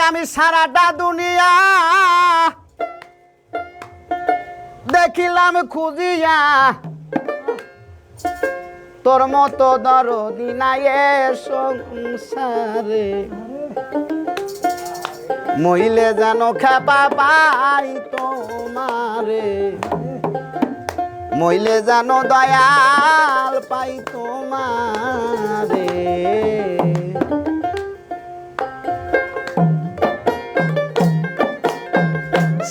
আমি সারাটা দুনিয়া দেখিলাম খুঁজিয়া, তোর মতো দরদি নাই এ সংসারে। মহিলে যেন খেপা পাই তোমারে, মহিলে যেন দয়াল পাই তোমারে।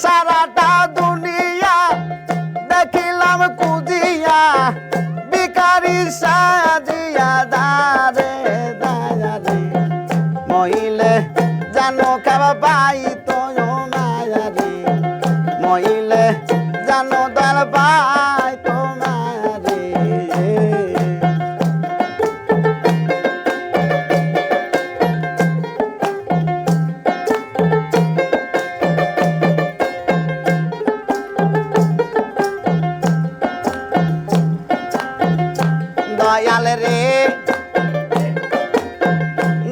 সারাটা দুনিয়া দেখিলাম কুদিয়া, ভিখারি সাজিয়া দারে দারে। মহিলে যেন খেপা পাই তোমারে, মহিলে যেন দয়াল পাই তোমারে। দয়াল রে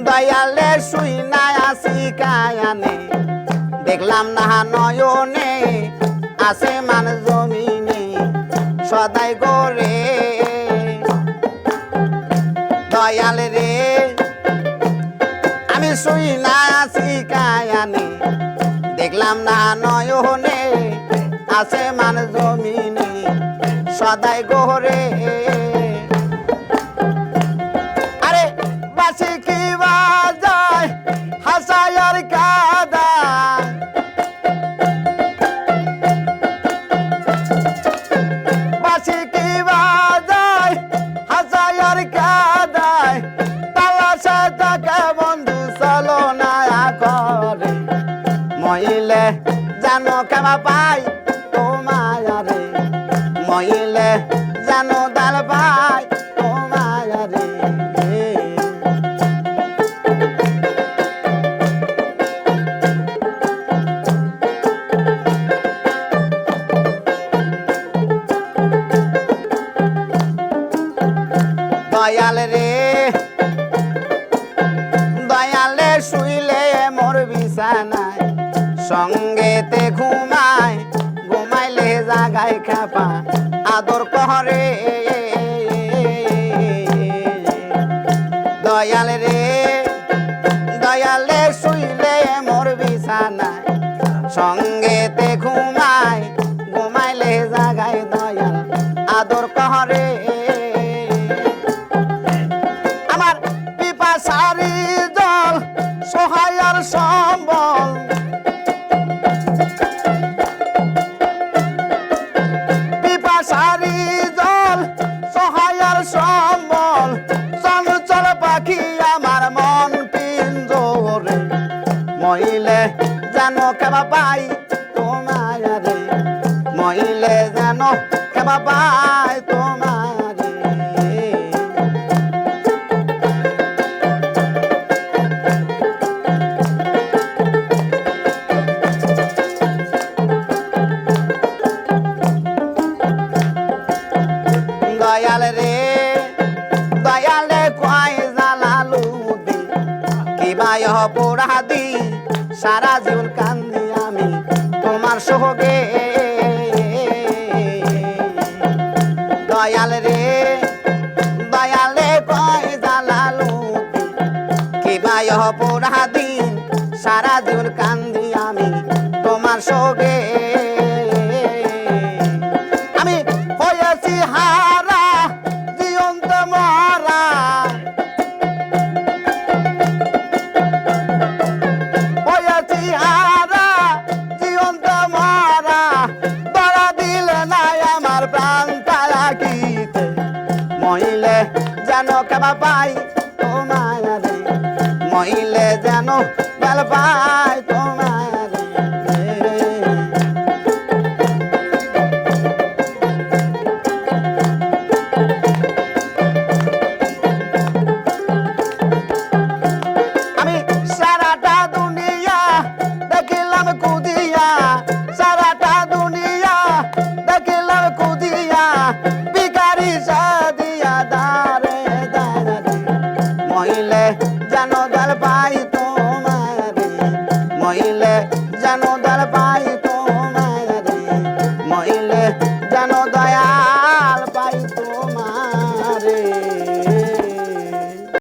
দয়ালে শুই না আসি কায়ানে, দেখলাম না নয়নে আসমান জমিনে সদাই গোরে। দয়াল রে আমি শুই না আসি কায়ানে, দেখলাম না নয়নে আসমান জমিনে সদাই গোরে। আরে বাসি কি বাজায় হাসায়ার কাদা, বাসি কি বাজায় হাসায়ার কাদায়, তালাশে তাকে বন্ধু চলো না করে। মহিলে জানো কেমা পাই তোমারে, মহিলে জানো দাল পাই তোমারে। দয়াল রে দয়ালে শুইলে মোর বিছানায়, সঙ্গেতে ঘুমায় ঘুমাইলে জাগায় খাপা আদর করে। দয়াল রে দয়ালে শুইলে মোর বিছানায়, সঙ্গেতে ঘুমায় ঘুমাইলে জাগায় দয়াল আদর করে। আমার পিপাসারি জল সহায়ার সম্বল, পিপাসারি জল সহায়ার সম্বল, চঞ্চল পাখি আমার মন পিঞ্জরে। মহিলে যেন কেবা পাই তোমারে, মহিলে যেন কেবা পাই তোমারে। দয়াল রে দয়ালে কয় জালালু দি, কিবা অপরাধী সারা জীবন কান্দি আমি তোমার সোহগে। দয়াল রে দয়ালে কয় জালালু দি, কিবা অপরাধী সারা জীবন কান্দি আমি তোমার সোহগে। আমি হয়েছি হারা জীবন্ত মরা, হয়েছি হারা জীবন্ত মরা, ধরা দিলে নাই আমার প্রাণ তালাকিতে। মহিলে যেন কেবা পাই তোমারে, মহিলে যেন বেল পাই তোমারে। আমি সারাটা দুনিয়া দেখিলাম কুদিয়া, সারাটা দুনিয়া দেখিলাম কুদিয়া, ভিখারি সাজিয়া দারে দারে। মহিলে যেন দয়াল পাই তোমারে, হইলে যেন